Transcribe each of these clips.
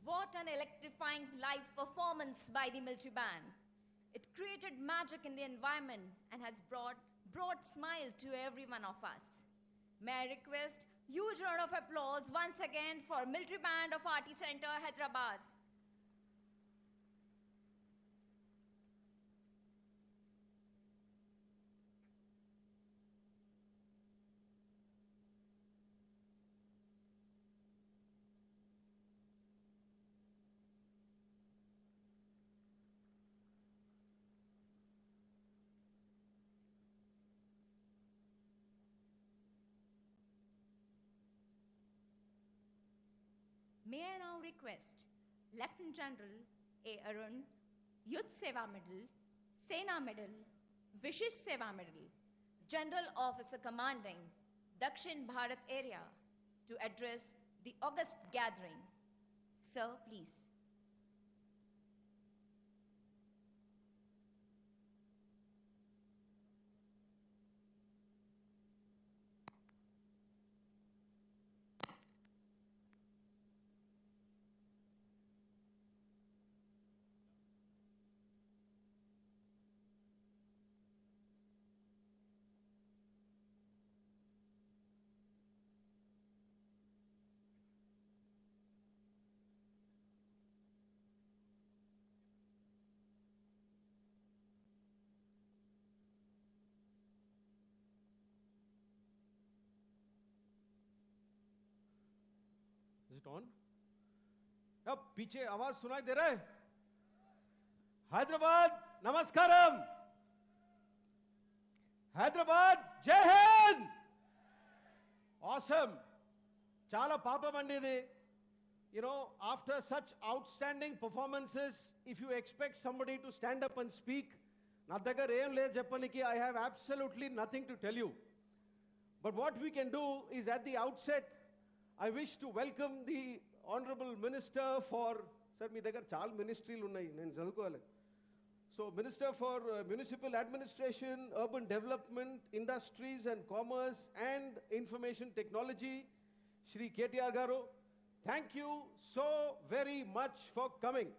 What an electrifying live performance by the military band. It created magic in the environment and has brought smile to every one of us. May I request huge round of applause once again for Military Band of RT Center, Hyderabad. May I now request Lieutenant General A. Arun, Youth Seva Medal, Sena Medal, Vishish Seva Medal, General Officer Commanding Dakshin Bharat Area to address the August gathering. Sir, please. Is it on? अब पीछे आवाज सुनाई दे रहा है? हैदराबाद नमस्कारम, हैदराबाद जय Hind. Awesome. Chala papa mandidi. You know, after such outstanding performances, if you expect somebody to stand up and speak, na daggara em le cheppaniki, I have absolutely nothing to tell you. But what we can do is, at the outset, I wish to welcome the Honorable Minister for, sir, mi dagar chaal ministries unnai, nenu chadukovali. So, Minister for Municipal Administration, Urban Development, Industries and Commerce and Information Technology, Shri KTR Garu, thank you so very much for coming.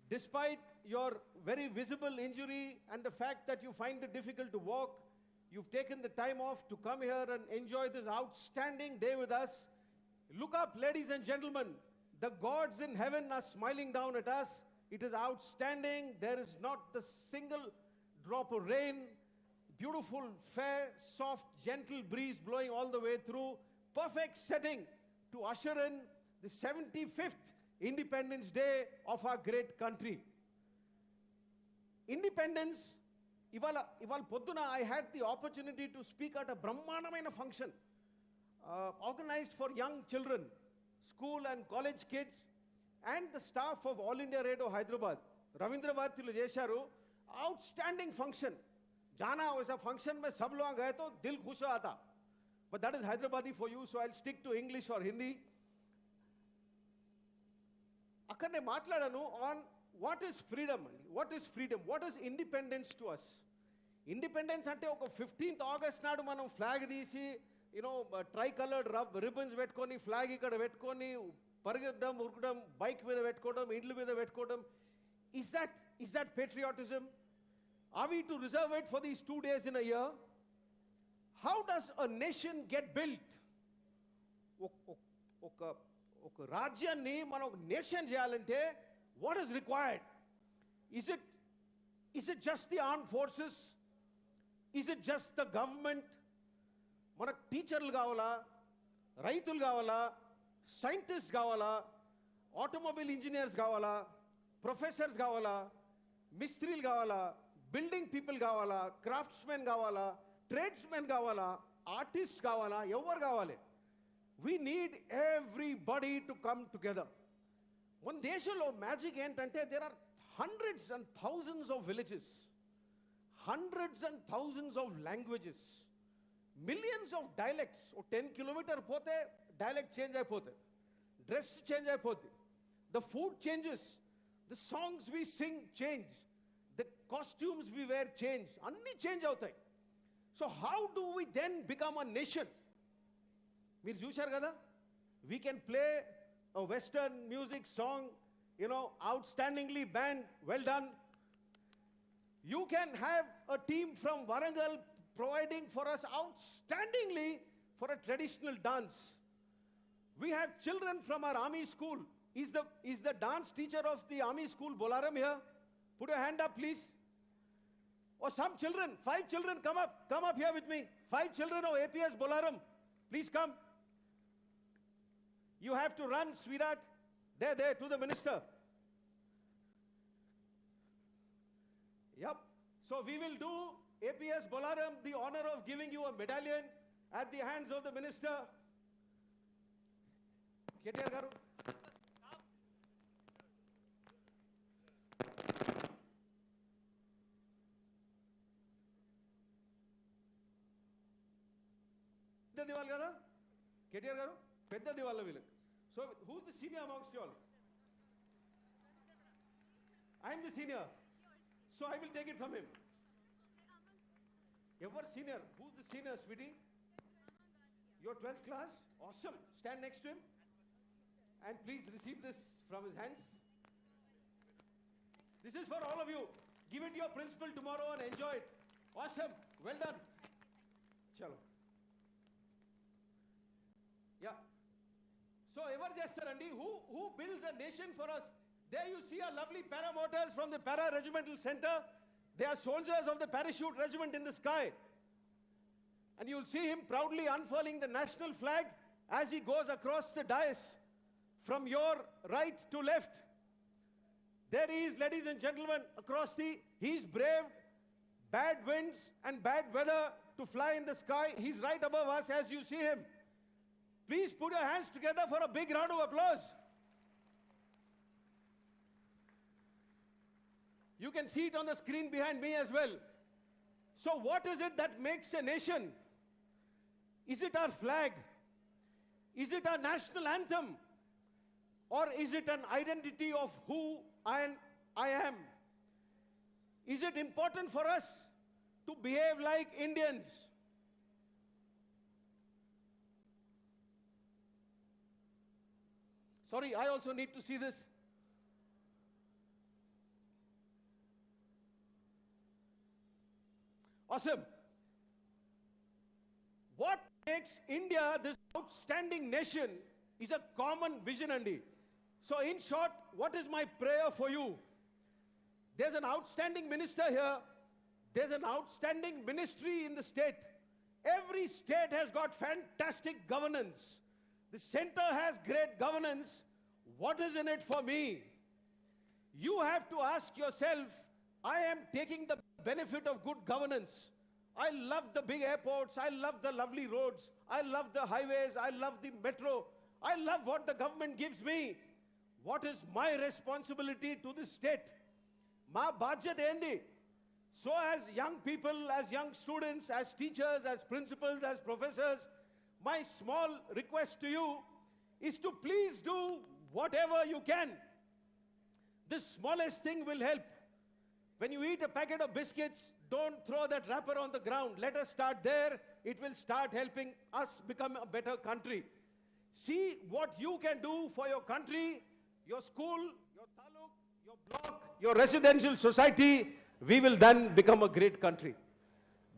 Despite your very visible injury and the fact that you find it difficult to walk, you've taken the time off to come here and enjoy this outstanding day with us. Look up, ladies and gentlemen. The gods in heaven are smiling down at us. It is outstanding. There is not the single drop of rain. Beautiful, fair, soft, gentle breeze blowing all the way through. Perfect setting to usher in the 75th Independence Day of our great country. Independence, ival podduna I had the opportunity to speak at a brahmanamaina function organized for young children, school and college kids, and the staff of All India Radio Hyderabad. Ravindra Bharatilu Jesharu, outstanding function. Jana was a function mein sab log gaye to dil khush aata. But that is Hyderabadi for you, so I'll stick to English or Hindi. Akkane maatladanu on what is freedom, what is freedom, what is independence to us. Independence ante oka 15th August naadu manam flag deesi, you know, tri-colored ribbons vetkoni, flag ikkada vetkoni, పరిగెత్తడం ఉరకడం, bike మీద పెట్టుకోవడం, ఇండ్ల మీద పెట్టుకోవడం. Is that patriotism? Are we to reserve it for these 2 days in a year? How does a nation get built? ఒక రాజ్యాన్ని మనం ఒక నేషన్ చేయాలంటే what is required? Is it just the armed forces? Is it just the government? మనకు టీచర్లు కావాలా, రైతులు కావాలా, scientists కావాలా, automobile engineers కావాలా, professors కావాలా, మిస్త్రీలు కావాలా, building people కావాలా, craftsmen కావాలా, tradesmen కావాలా, artists కావాలా, ఎవరు కావాలి? We need everybody to come together. మన దేశంలో మ్యాజిక్ ఏంటంటే there are hundreds and thousands of villages, hundreds and thousands of languages, millions of dialects. 10 kilometers పోతే dialect change అయిపోతుంది, dress change అయిపోతుంది, the food changes, the songs we sing change, the costumes we wear change, అన్నీ change అవుతాయి. So how do we then become a nation? మీరు చూశారు కదా, we can play a Western music song, you know, outstandingly band, well done. You can have a team from Warangal providing for us outstandingly for a traditional dance. We have children from our army school. Is the dance teacher of the army school Bolaram here? Put your hand up, please. Or some children, 5 children, come up here with me. 5 children of APS Bolaram, please come. You have to run, sweetheart. There, to the minister. Yep. So we will do, APS Bolaram, the honor of giving you a medallion at the hands of the minister. KTR garu. Pedda Diwal kada? KTR garu? Pedda Diwal villu. So who's the senior amongst you all? I'm the senior. So I will take it from him. Ever senior? Who's the senior, sweetie? Your 12th class? Awesome. Stand next to him. And please receive this from his hands. This is for all of you. Give it to your principal tomorrow and enjoy it. Awesome. Well done. Chalo. Yeah. So ever chestarandi, who builds a nation for us? There you see our lovely paramotors from the Para Regimental Center. They are soldiers of the Parachute Regiment in the sky. And you'll see him proudly unfurling the national flag as he goes across the dais from your right to left. There he is, ladies and gentlemen, he's braved bad winds and bad weather to fly in the sky. He's right above us as you see him. Please put your hands together for a big round of applause. You can see it on the screen behind me as well. So what is it that makes a nation? Is it our flag? Is it our national anthem? Or is it an identity of who I am? Is it important for us to behave like Indians? Sorry, I also need to see this. Awesome. What makes India this outstanding nation is a common vision, Andy. So in short, what is my prayer for you? There's an outstanding minister here. There's an outstanding ministry in the state. Every state has got fantastic governance. The center has great governance. What is in it for me? You have to ask yourself, I am taking the benefit of good governance. I love the big airports. I love the lovely roads. I love the highways. I love the metro. I love what the government gives me. What is my responsibility to the state? Ma bajyat endi. So as young people, as young students, as teachers, as principals, as professors, my small request to you is to please do whatever you can. The smallest thing will help. When you eat a packet of biscuits, don't throw that wrapper on the ground. Let us start there. It will start helping us become a better country. See what you can do for your country, your school, your taluk, your block, your residential society. We will then become a great country.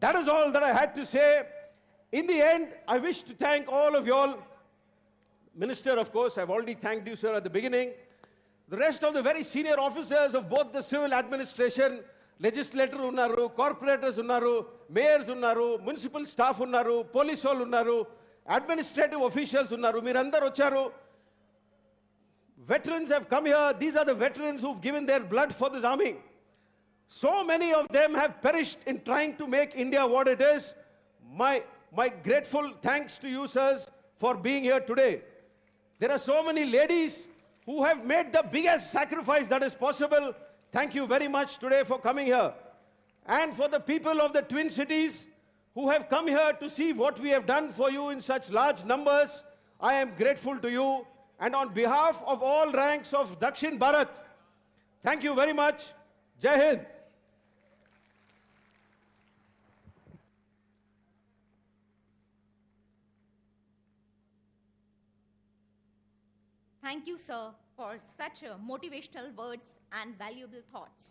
That is all that I had to say. In the end, I wish to thank all of you all. Minister, of course, I've already thanked you, sir, at the beginning. The rest of the very senior officers of both the civil administration, legislator unnaru, corporators unnaru, mayors unnaru, municipal staff unnaru, police all unnaru, administrative officials unnaru, meerandaru vacharu. Veterans have come here. These are the veterans who've given their blood for this army. So many of them have perished in trying to make India what it is. My grateful thanks to you, sirs, for being here today. There are so many ladies who have made the biggest sacrifice that is possible. Thank you very much today for coming here. And for the people of the Twin Cities who have come here to see what we have done for you in such large numbers, I am grateful to you. And on behalf of all ranks of Dakshin Bharat, thank you very much. Jai Hind. Thank you, sir, for such motivational words and valuable thoughts.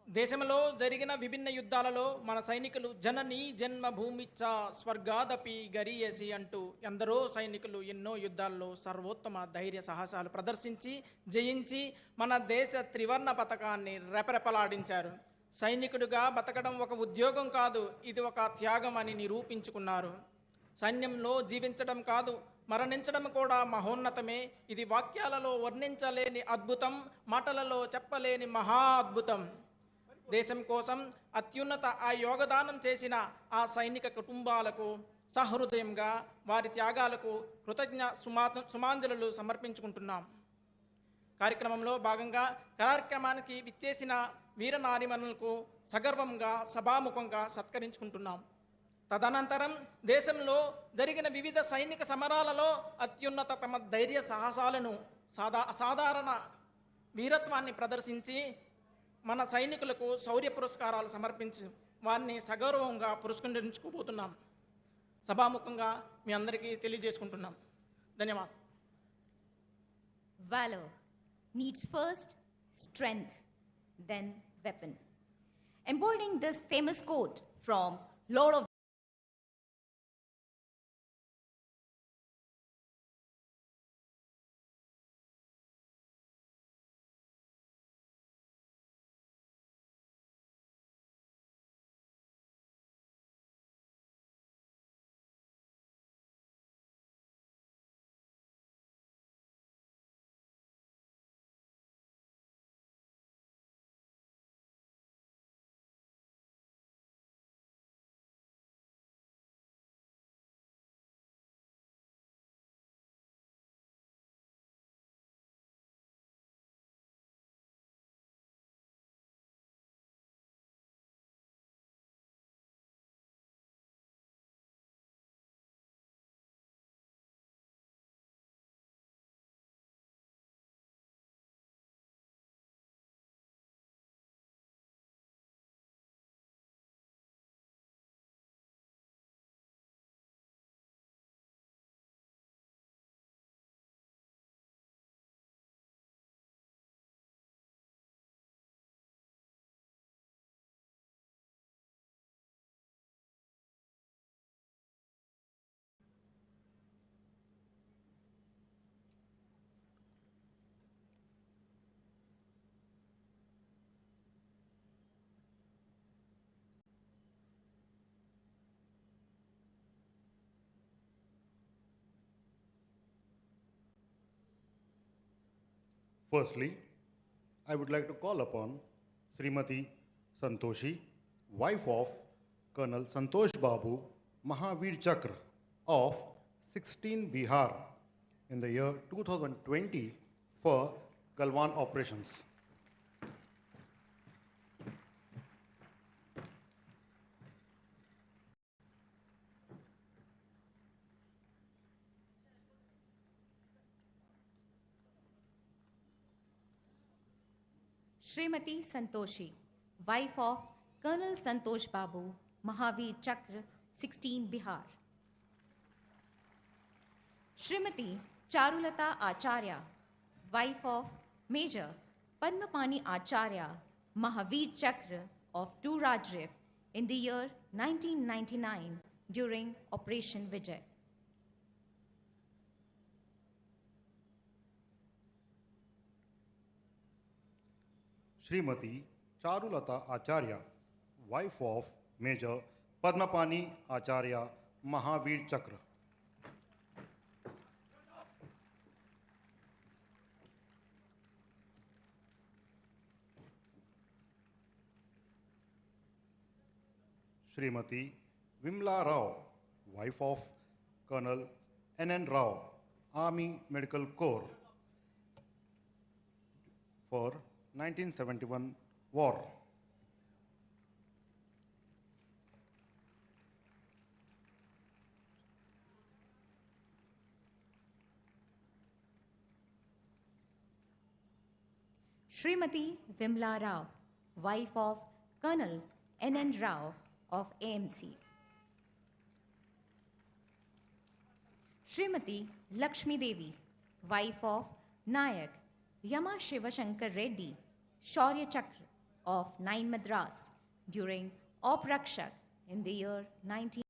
దేశంలో జరిగిన విభిన్న యుద్ధాలలో మన సైనికులు జనని జన్మభూమిచ్చ స్వర్గాదపి గరీయసి అంటూ ఎందరో సైనికులు ఎన్నో యుద్ధాల్లో సర్వోత్తమ ధైర్య సాహసాలు ప్రదర్శించి జయించి మన దేశ త్రివర్ణ పతాకాన్ని రెపరెపలాడించారు. సైనికుడిగా బతకడం ఒక ఉద్యోగం కాదు, ఇది ఒక త్యాగం అని నిరూపించుకున్నారు. సైన్యంలో జీవించడం కాదు, మరణించడం కూడా మహోన్నతమే. ఇది వాక్యాలలో వర్ణించలేని అద్భుతం, మాటలలో చెప్పలేని మహా అద్భుతం. దేశం కోసం అత్యున్నత ఆ యోగదానం చేసిన ఆ సైనిక కుటుంబాలకు సహృదయంగా వారి త్యాగాలకు సుమాంజలు సమర్పించుకుంటున్నాం. కార్యక్రమంలో భాగంగా కార్యక్రమానికి విచ్చేసిన వీరనారిమణులకు సగర్వంగా సభాముఖంగా సత్కరించుకుంటున్నాం. తదనంతరం దేశంలో జరిగిన వివిధ సైనిక సమరాలలో అత్యున్నత తమ ధైర్య సాహసాలను అసాధారణ వీరత్వాన్ని ప్రదర్శించి మన సైనికులకు శౌర్య పురస్కారాలు సమర్పించి వారిని సగౌరవంగా పురస్కరించుకోబోతున్నాం. సభాముఖంగా మీ అందరికీ తెలియజేసుకుంటున్నాం. ధన్యవాదాలు. Valor needs first strength, then weapon. Embodying this famous quote from Lord of Firstly, I would like to call upon Srimati Santoshi, wife of Colonel Santosh Babu Mahavir Chakra of 16 Bihar in the year 2020 for Galwan operations. Srimati Santoshi, wife of Colonel Santosh Babu, Mahavir Chakra, 16 Bihar. Srimati Charulata Acharya, wife of Major Padmapani Acharya, Mahavir Chakra of 2 Rajrif in the year 1999 during Operation Vijay. Srimati Charulata Acharya, wife of Major Padmapani Acharya, Mahavir Chakra. Srimati Vimla Rao, wife of Colonel N.N. Rao, Army Medical Corps for 1971 war. Srimati Vimla Rao, wife of Colonel N.N. Rao of AMC. Srimati Lakshmi Devi, wife of Nayak Yama Shivashankar Reddy, Shaurya Chakra of 9 Madras during Op Rakshak in the year 1999.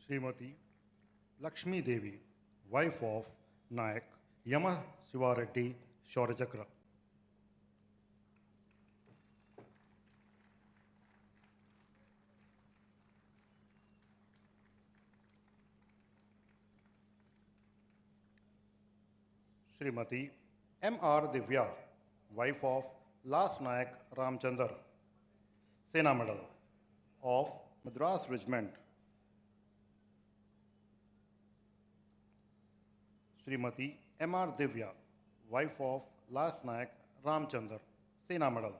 Srimati Lakshmi Devi, wife of Nayak Yama Shivareddy Shaurachakra. Srimati M.R. Divya, wife of last Nayak Ramchandar, Sena Medal of Madras Regiment. Srimati M.R. Divya, wife of last Nayak Ramchandar, Sena Medal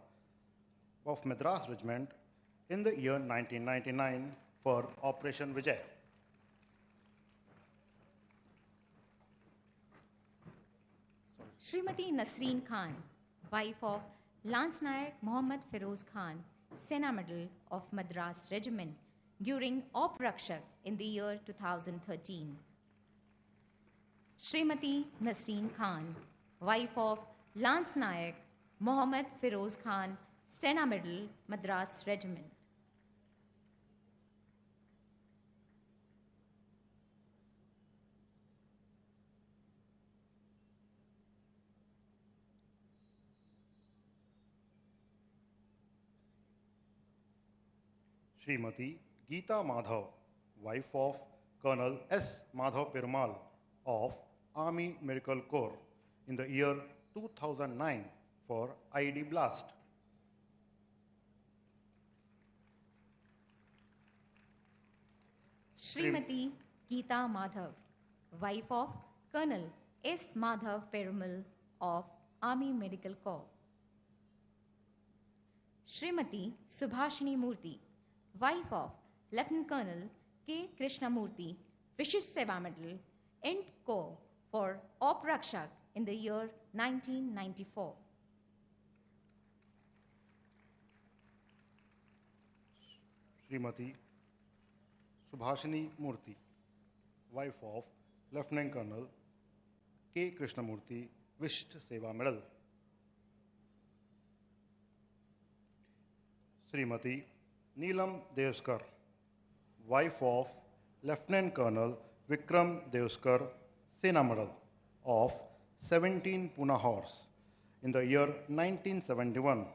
of Madras Regiment in the year 1999 for Operation Vijay. Srimati Nasreen Khan, wife of Lance Nayak Mohammad Feroz Khan, Sena Medal of Madras Regiment during Op Rakshak in the year 2013. Srimati Nasreen Khan, wife of Lance Nayak Mohammad Feroz Khan, Sena Medal, Madras Regiment. Srimati Geeta Madhav, wife of Colonel S. Madhav Perumal of Army Medical Corps in the year 2009 for IED blast. Srimati Geeta Madhav, wife of Colonel S. Madhav Perumal of Army Medical Corps. Srimati Subhashini Murthy, wife of Lieutenant Colonel K. Krishnamurthy, Vishish Seva Medal, Int Co. for Op Rakshak in the year 1994. Srimati Subhashini Murthy, wife of Lieutenant Colonel K. Krishnamurthy, Vishisht Seva Medal. Srimati Neelam Devskar, wife of Lieutenant Colonel Vikram Devskar, Sena Medal of 17 Pune Horse in the year 1971.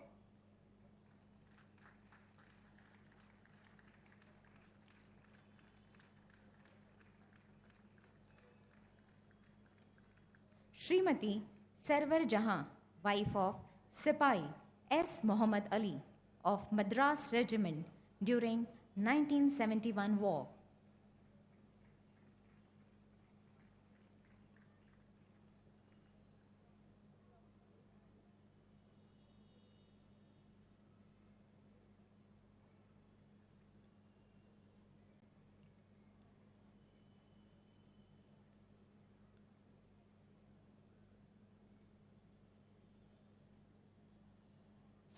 Srimati Sarwar Jahan, wife of Sipahi S. Muhammad Ali of Madras Regiment during 1971 war.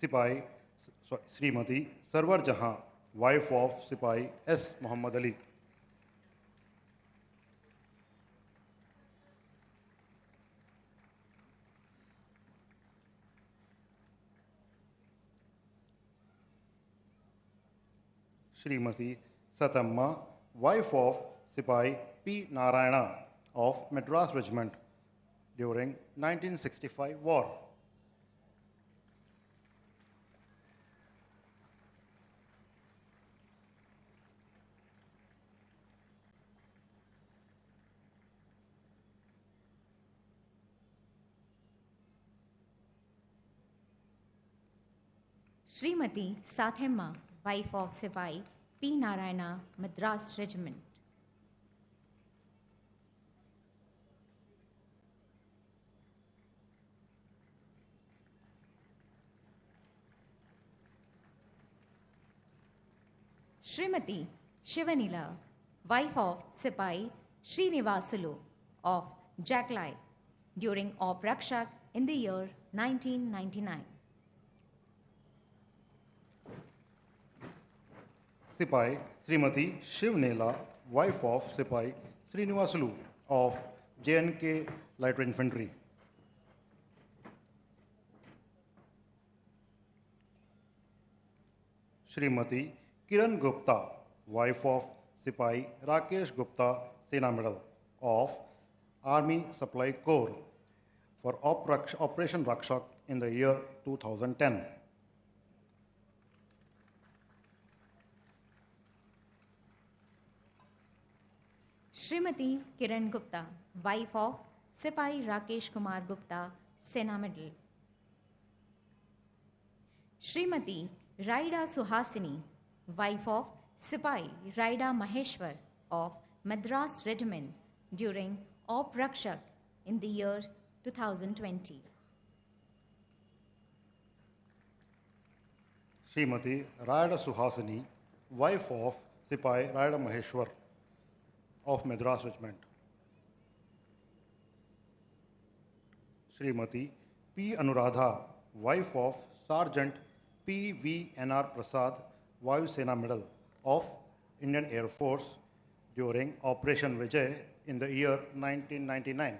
Srimati Sarwar Jahan, wife of Sipahi S. Muhammad Ali. Srimati Satamma, wife of Sipahi P. Narayana of Madras Regiment during 1965 war. Srimati Sathemma, wife of Sipahi P. Narayana, Madras Regiment. Srimati Shivanila, wife of Sipai Srinivasulu of Jaglai during Op Rakshak in the year 1999. Sipai Srimati Shivnela, wife of Sipai Srinivasulu of JNK Light Infantry. Srimati Kiran Gupta, wife of Sipai Rakesh Gupta, Sena Medal of Army Supply Corps for Operation Rakshak in the year 2010. Srimati Kiran Gupta, wife of Sipai Rakesh Kumar Gupta, Sena Medal. Srimati Raida Suhasini, wife of Sipai Raida Maheshwar of Madras Regiment during Op Rakshak in the year 2020. Srimati Raida Suhasini, wife of Sipai Raida Maheshwar of Madras Regiment. Srimati P. Anuradha, wife of Sergeant P. V. N.R. Prasad, Vayu Sena Medal of Indian Air Force during Operation Vijay in the year 1999.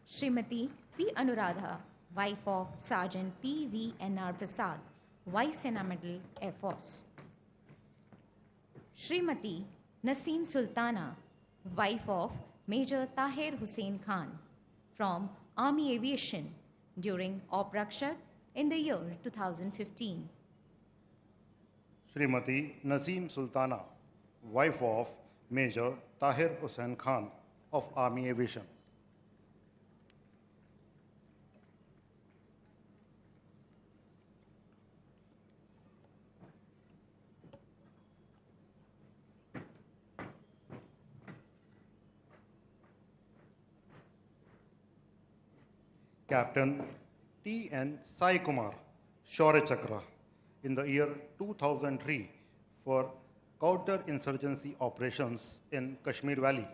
Srimati P. Anuradha, wife of Sergeant P. V. N.R. Prasad, Vayu Sena Medal, Air Force. Srimati Naseem Sultana, wife of Major Tahir Hussain Khan from Army Aviation during Op Rakshak in the year 2015. Srimati Naseem Sultana, wife of Major Tahir Hussain Khan of Army Aviation. Captain T.N. Sai Kumar, Shaurya Chakra, in the year 2003 for counter-insurgency operations in Kashmir Valley.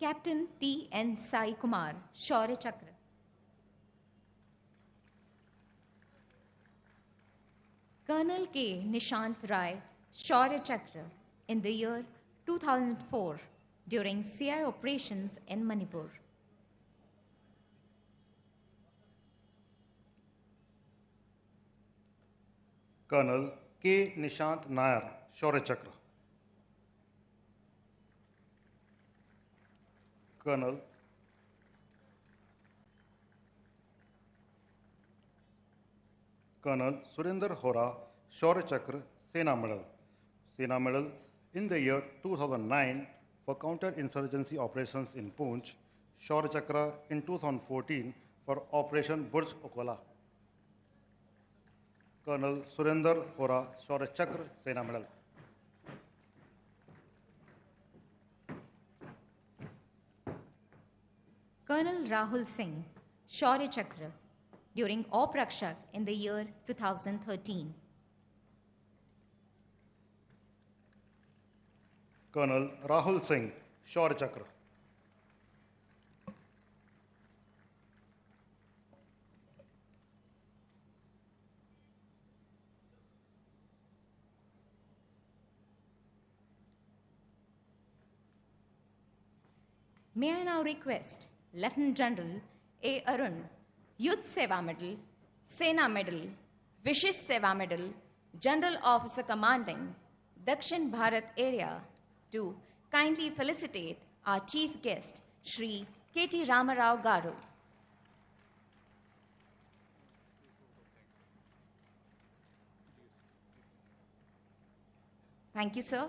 Captain T.N. Sai Kumar, Shaurya Chakra. Colonel K. Nishant Rai, Shaurya Chakra, in the year 2004 during CI operations in Manipur. Colonel K. Nishant Nair, Shaurya Chakra. Colonel Surinder Hora, Shaurya Chakra, Sena Medal. Sena Medal in the year 2009 for counter-insurgency operations in Poonch, Shaurya Chakra in 2014 for Operation Burj Okola. Colonel Surinder Hora, Shaurya Chakra, Sena Medal. Colonel Rahul Singh, Shaurya Chakra, during Op Rakshak in the year 2013. Colonel Rahul Singh, Shaurya Chakra. May I now request Lieutenant General A. Arun, Youth Seva Medal, Sena Medal, Vishish Seva Medal, General Officer Commanding, Dakshin Bharat Area, to kindly felicitate our Chief Guest, Shri K.T. Ramarao Garu. Thank you, sir.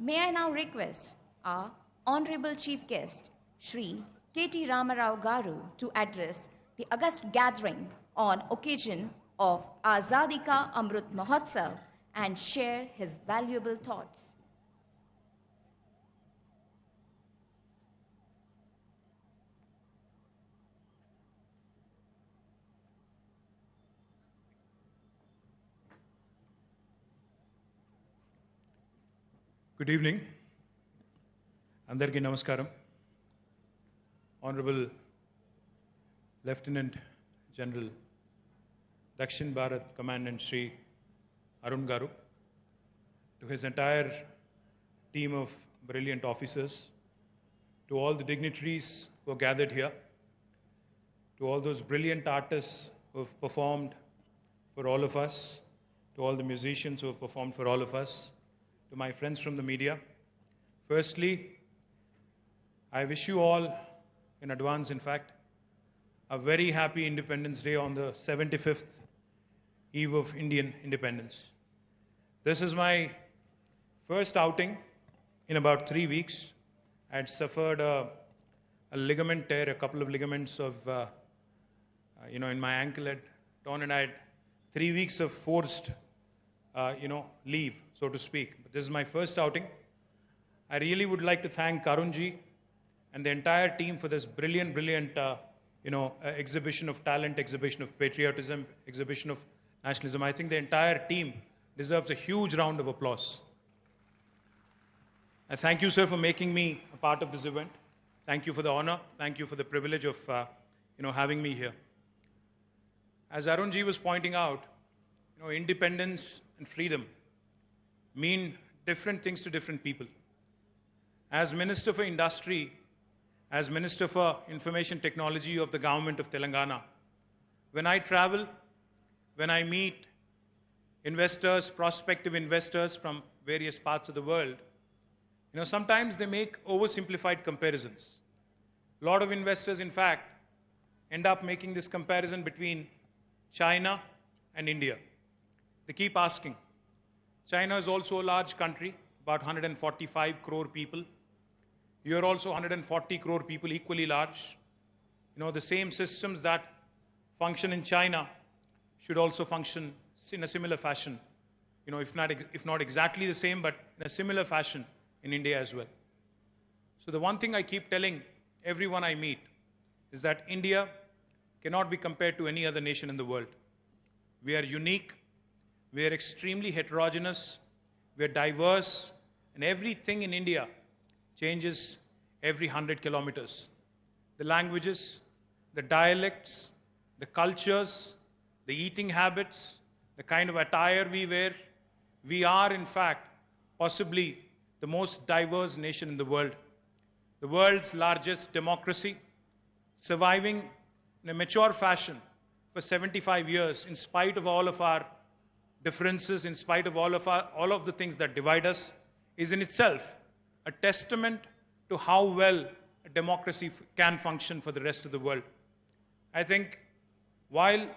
May I now request our Honorable Chief Guest, Shri KT Ramarao Garu, to address the august gathering on occasion of Azadi Ka Amrit Mahotsav and share his valuable thoughts. Good evening. Andarki namaskaram. Honorable Lieutenant General Dakshin Bharat Commandant Shri Arun Garu, to his entire team of brilliant officers, to all the dignitaries who are gathered here, to all those brilliant artists who have performed for all of us, to all the musicians who have performed for all of us, to my friends from the media. Firstly, I wish you all, in advance in fact, a very happy Independence Day on the 75th eve of Indian independence. This is my first outing in about 3 weeks. I had suffered a ligament tear, a couple of ligaments of, in my ankle had torn, and I had 3 weeks of forced, leave, so to speak. But this is my first outing. I really would like to thank Karunji and the entire team for this brilliant, exhibition of talent, exhibition of patriotism, exhibition of nationalism. I think the entire team deserves a huge round of applause. I thank you, sir, for making me a part of this event. Thank you for the honor. Thank you for the privilege of, having me here. As Arunji was pointing out, independence and freedom mean different things to different people. As Minister for Industry, as Minister for Information Technology of the government of Telangana, when I travel, when I meet investors, prospective investors from various parts of the world, sometimes they make oversimplified comparisons. A lot of investors, in fact, end up making this comparison between China and India. They keep asking. China is also a large country, about 145 crore people. You're also 140 crore people, equally large. The same systems that function in China should also function in a similar fashion. If not exactly the same, but in a similar fashion in India as well. So the one thing I keep telling everyone I meet is that India cannot be compared to any other nation in the world. We are unique. We are extremely heterogeneous. We are diverse. And everything in India changes every 100 kilometers. The languages, the dialects, the cultures, the eating habits, the kind of attire we wear. We are, in fact, possibly the most diverse nation in the world. The world's largest democracy, surviving in a mature fashion for 75 years, in spite of all of our differences, in spite of all of the things that divide us, is in itself a testament to how well a democracy can function for the rest of the world. I think while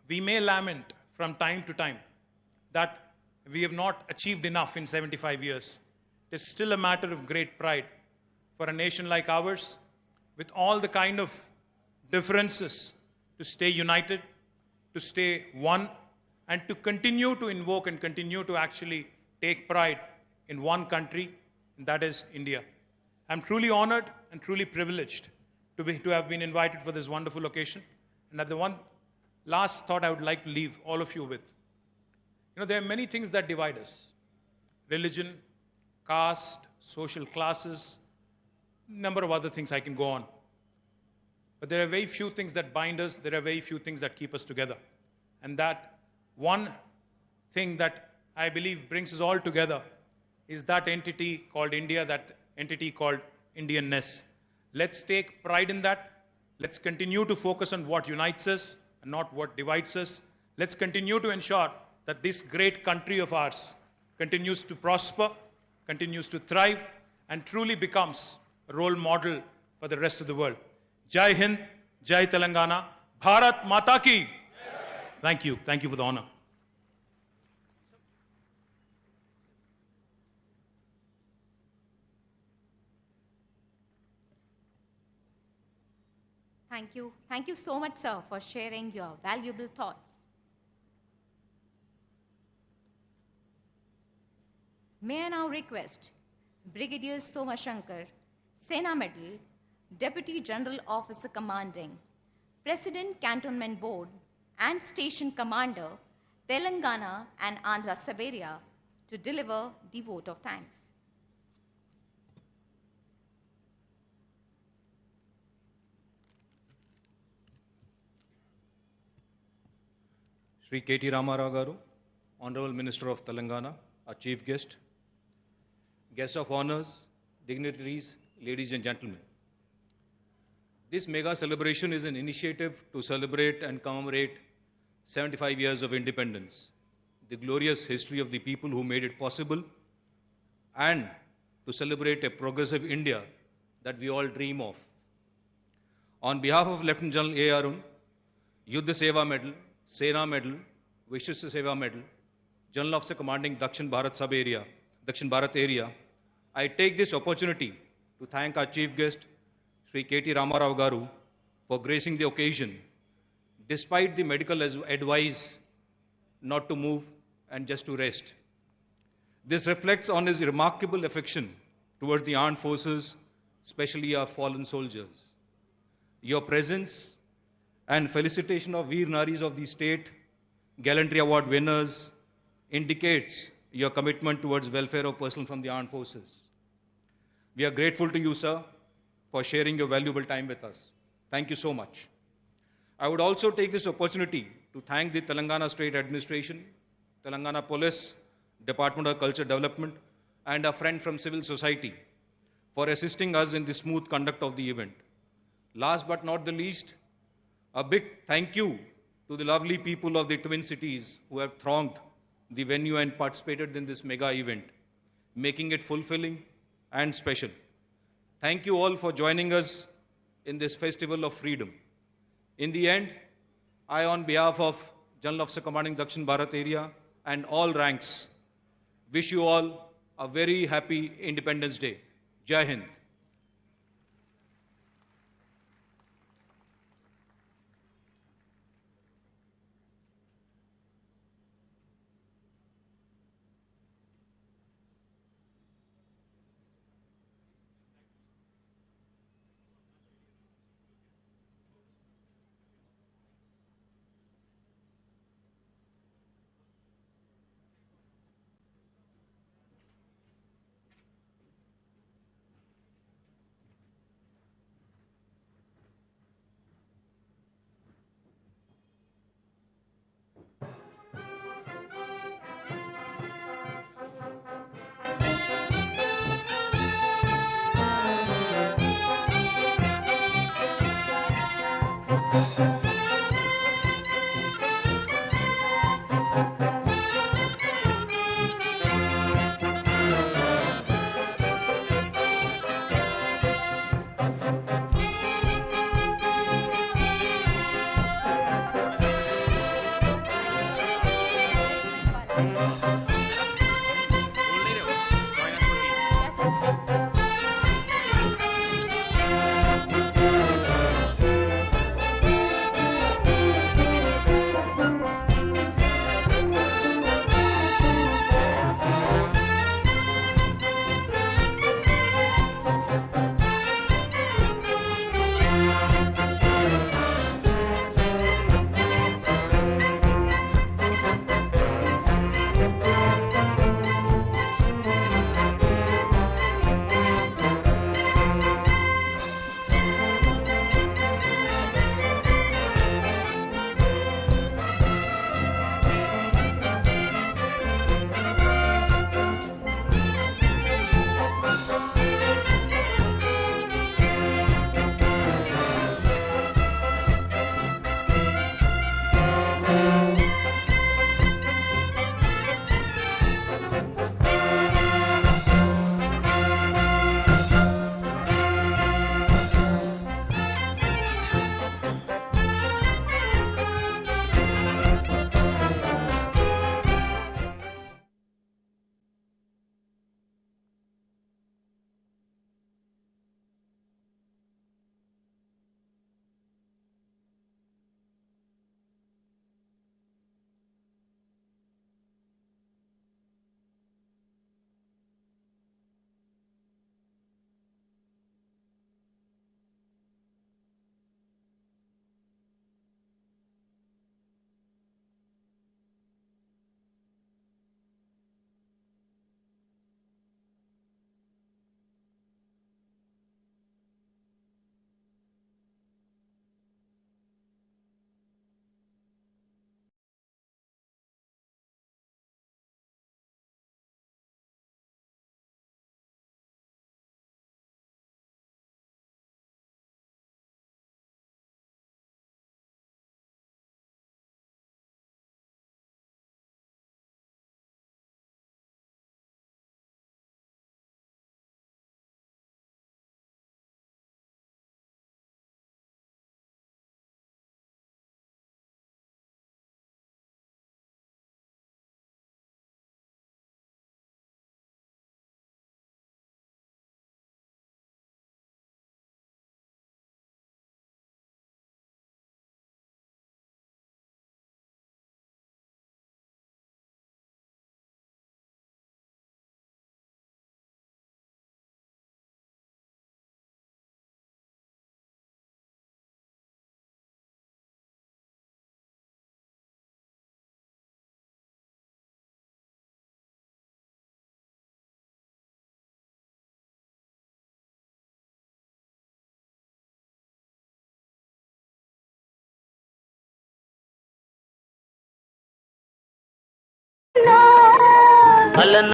we may lament from time to time that we have not achieved enough in 75 years, it is still a matter of great pride for a nation like ours, with all the kind of differences, to stay united, to stay one, and to continue to invoke and continue to actually take pride in one country, and that is India. I'm truly honored and truly privileged to have been invited for this wonderful occasion. And the one last thought I would like to leave all of you with. There are many things that divide us. Religion, caste, social classes, number of other things I can go on. But there are very few things that bind us. There are very few things that keep us together. And that one thing that I believe brings us all together is that entity called India, that entity called Indianness. Let's take pride in that. Let's continue to focus on what unites us and not what divides us. Let's continue to ensure that this great country of ours continues to prosper, continues to thrive, and truly becomes a role model for the rest of the world. Jai Hind, Jai Telangana, Bharat Mata Ki. Thank you. Thank you for the honor. Thank you. Thank you so much, sir, for sharing your valuable thoughts. May I now request Brigadier Somashankar, Sena Medal, Deputy General Officer Commanding, President Cantonment Board and Station Commander, Telangana and Andhra Siberia, to deliver the vote of thanks. Shri KT Ramarao Garu, Honorable Minister of Telangana, our Chief Guest, Guests of Honors, dignitaries, ladies and gentlemen. This mega celebration is an initiative to celebrate and commemorate 75 years of independence, the glorious history of the people who made it possible, and to celebrate a progressive India that we all dream of. On behalf of Lieutenant General A. Arun, Yuddha Seva Medal, Sena Medal, Vishisht Seva Medal, General Officer Commanding Dakshin Bharat Area, I take this opportunity to thank our Chief Guest, Shri KT Ramarao Garu, for gracing the occasion, despite the medical advice not to move and just to rest. This reflects on his remarkable affection towards the armed forces, especially our fallen soldiers. Your presence and felicitation of Veer Naris of the state, Gallantry Award winners, indicates your commitment towards welfare of personnel from the armed forces. We are grateful to you, sir, for sharing your valuable time with us. Thank you so much. I would also take this opportunity to thank the Telangana State Administration, Telangana Police, Department of Culture Development, and a friend from civil society for assisting us in the smooth conduct of the event. Last but not the least, a big thank you to the lovely people of the Twin Cities who have thronged the venue and participated in this mega event, making it fulfilling and special. Thank you all for joining us in this festival of freedom. In the end, I, on behalf of General Officer Commanding Dakshin Bharat Area and all ranks, wish you all a very happy Independence Day. Jai Hind. అలన